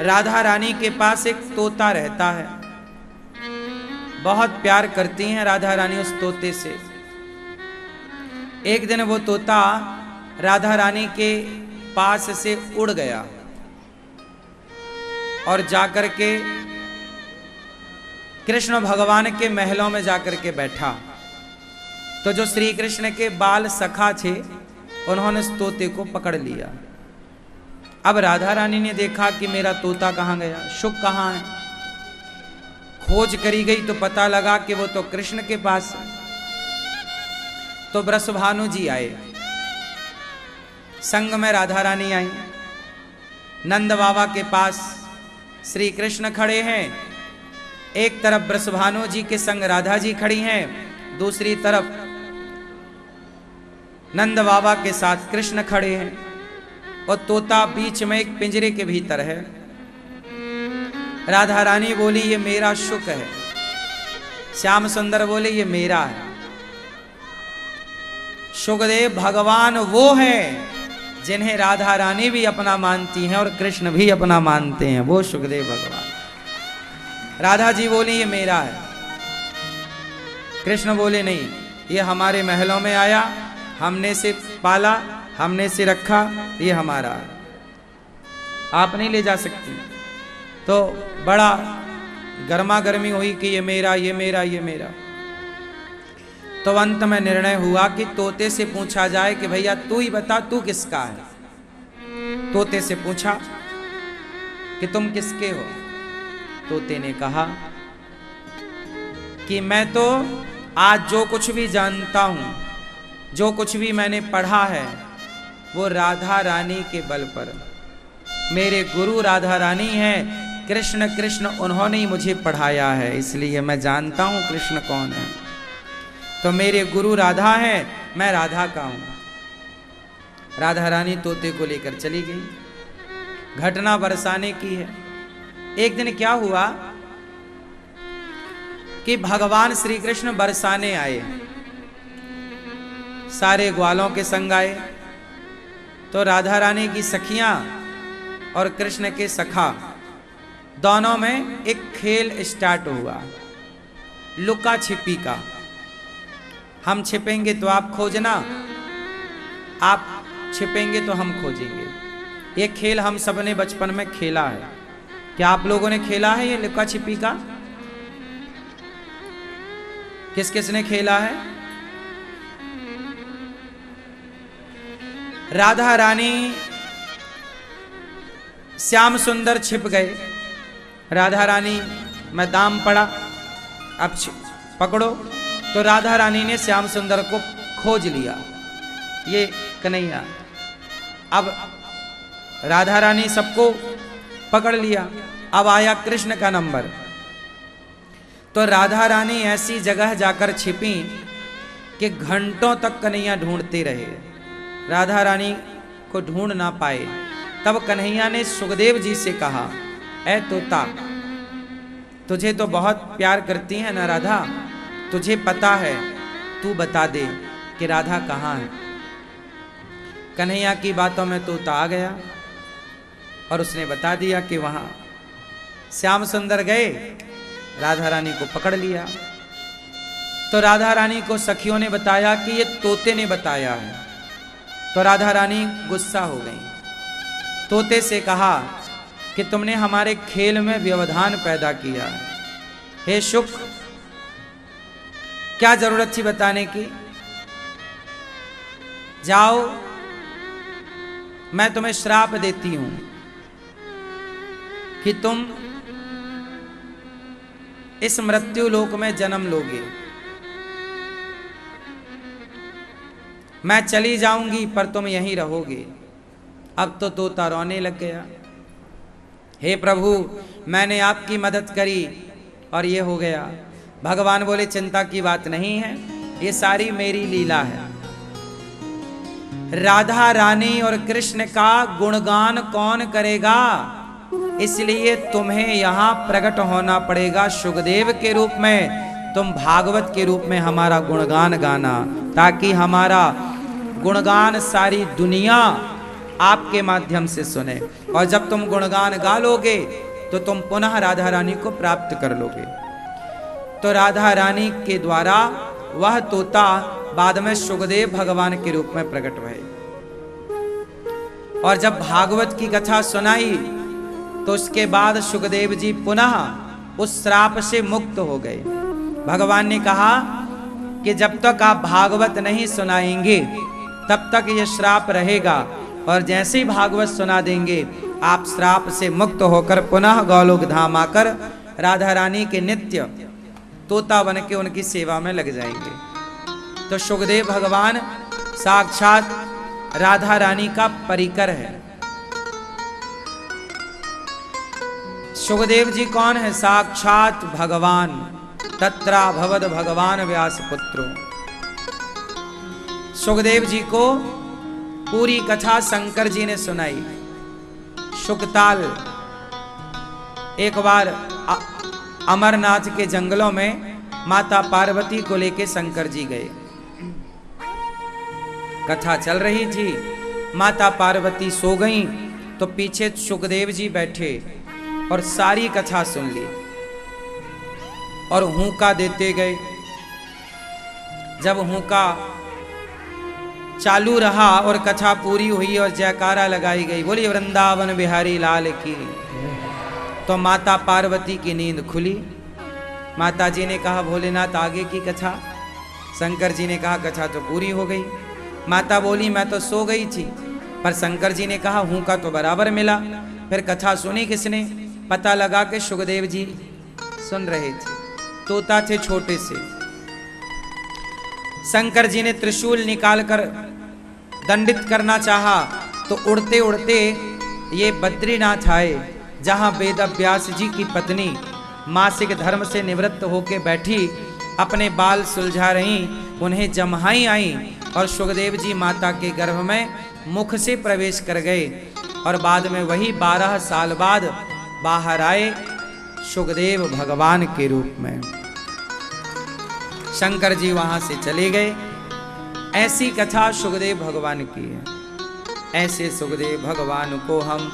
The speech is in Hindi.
राधा रानी के पास एक तोता रहता है। बहुत प्यार करती हैं राधा रानी उस तोते से। एक दिन वो तोता राधा रानी के पास से उड़ गया और जाकर के कृष्ण भगवान के महलों में जाकर के बैठा। तो जो श्री कृष्ण के बाल सखा थे उन्होंने उस तोते को पकड़ लिया। अब राधा रानी ने देखा कि मेरा तोता कहाँ गया, शुक कहाँ है। खोज करी गई तो पता लगा कि वो तो कृष्ण के पास है। तो वृषभानु जी आए, संग में राधा रानी आई। नंद बाबा के पास श्री कृष्ण खड़े हैं, एक तरफ वृषभानु जी के संग राधा जी खड़ी हैं, दूसरी तरफ नंद बाबा के साथ कृष्ण खड़े हैं और तोता बीच में एक पिंजरे के भीतर है। राधा रानी बोली ये मेरा शुक है, श्याम सुंदर बोले ये मेरा है। सुखदेव भगवान वो हैं जिन्हें राधा रानी भी अपना मानती हैं और कृष्ण भी अपना मानते हैं, वो सुखदेव भगवान। राधा जी बोली ये मेरा है, कृष्ण बोले नहीं ये हमारे महलों में आया, हमने से पाला, हमने से रखा, ये हमारा है, आप नहीं ले जा सकती। तो बड़ा गर्मा गर्मी हुई कि ये मेरा, ये मेरा, ये मेरा। तो अंत में निर्णय हुआ कि तोते से पूछा जाए कि भैया तू ही बता तू किसका है। तोते से पूछा कि तुम किसके हो। तोते ने कहा कि मैं तो आज जो कुछ भी जानता हूं, जो कुछ भी मैंने पढ़ा है वो राधा रानी के बल पर। मेरे गुरु राधा रानी हैं, कृष्ण कृष्ण उन्होंने ही मुझे पढ़ाया है, इसलिए मैं जानता हूं कृष्ण कौन है। तो मेरे गुरु राधा हैं, मैं राधा का हूं। राधा रानी तोते को लेकर चली गई। घटना बरसाने की है। एक दिन क्या हुआ कि भगवान श्री कृष्ण बरसाने आए, सारे ग्वालों के संग आए। तो राधा रानी की सखियां और कृष्ण के सखा दोनों में एक खेल स्टार्ट हुआ, लुका छिपी का। हम छिपेंगे तो आप खोजना, आप छिपेंगे तो हम खोजेंगे। ये खेल हम सब ने बचपन में खेला है। क्या आप लोगों ने खेला है ये लुका छिपी का? किस किस ने खेला है? राधा रानी श्याम सुंदर छिप गए। राधा रानी में दाम पड़ा, अब पकड़ो। तो राधा रानी ने श्याम सुंदर को खोज लिया, ये कन्हैया। अब राधा रानी सबको पकड़ लिया। अब आया कृष्ण का नंबर। तो राधा रानी ऐसी जगह जाकर छिपी कि घंटों तक कन्हैया ढूंढते रहे, राधा रानी को ढूंढ ना पाए। तब कन्हैया ने सुखदेव जी से कहा, ऐ तोता, तुझे तो बहुत प्यार करती है ना राधा, तुझे पता है, तू बता दे कि राधा कहाँ है। कन्हैया की बातों में तोता आ गया और उसने बता दिया कि वहां श्याम सुंदर गए, राधा रानी को पकड़ लिया। तो राधा रानी को सखियों ने बताया कि ये तोते ने बताया है। तो राधा रानी गुस्सा हो गई। तोते से कहा कि तुमने हमारे खेल में व्यवधान पैदा किया। हे शुक, क्या जरूरत थी बताने की? जाओ, मैं तुम्हें श्राप देती हूं कि तुम इस मृत्यु लोक में जन्म लोगे। मैं चली जाऊंगी पर तुम यहीं रहोगे। अब तो तोता रोने लग गया। हे प्रभु, मैंने आपकी मदद करी और ये हो गया। भगवान बोले चिंता की बात नहीं है, ये सारी मेरी लीला है। राधा रानी और कृष्ण का गुणगान कौन करेगा, इसलिए तुम्हें यहां प्रकट होना पड़ेगा सुखदेव के रूप में। तुम भागवत के रूप में हमारा गुणगान गाना, ताकि हमारा गुणगान सारी दुनिया आपके माध्यम से सुने, और जब तुम गुणगान गा लोगे तो तुम पुनः राधा रानी को प्राप्त कर लोगे। तो राधा रानी के द्वारा वह तोता बाद में सुखदेव भगवान के रूप में प्रकट हुए। और जब भागवत की कथा सुनाई तो उसके बाद सुखदेव जी पुनः उस श्राप से मुक्त हो गए। भगवान ने कहा कि जब तक आप भागवत नहीं सुनाएंगे तब तक ये श्राप रहेगा, और जैसे ही भागवत सुना देंगे आप श्राप से मुक्त होकर पुनः गौलोक धाम आकर राधा रानी के नित्य तोता बन के उनकी सेवा में लग जाएंगे। तो सुखदेव भगवान साक्षात राधा रानी का परिकर है। सुखदेव जी कौन है? साक्षात भगवान, तत्रा भवद भगवान व्यास पुत्रो। सुखदेव जी को पूरी कथा शंकर जी ने सुनाई। शुकताल एक बार अमरनाथ के जंगलों में माता पार्वती को लेके शंकर जी गए। कथा चल रही थी, माता पार्वती सो गईं तो पीछे सुखदेव जी बैठे और सारी कथा सुन ली और हुंका देते गए। जब हुंका चालू रहा और कथा पूरी हुई और जयकारा लगाई गई, बोली वृंदावन बिहारी लाल की, तो माता पार्वती की नींद खुली। माता जी ने कहा भोलेनाथ आगे की कथा। शंकर जी ने कहा कथा तो पूरी हो गई। माता बोली मैं तो सो गई थी, पर शंकर जी ने कहा हुंका तो बराबर मिला। फिर कथा सुनी किसने? पता लगा कि सुखदेव जी सुन रहे थे, तोता थे छोटे से। शंकर जी ने त्रिशूल निकालकर दंडित करना चाहा तो उड़ते उड़ते ये बद्रीनाथ आए, जहां वेद व्यास जी की पत्नी मासिक धर्म से निवृत्त होके बैठी अपने बाल सुलझा रही, उन्हें जम्हाई आई और सुखदेव जी माता के गर्भ में मुख से प्रवेश कर गए। और बाद में वही 12 साल बाद बाहर आए सुखदेव भगवान के रूप में। शंकर जी वहां से चले गए। ऐसी कथा सुखदेव भगवान की है। ऐसे सुखदेव भगवान को हम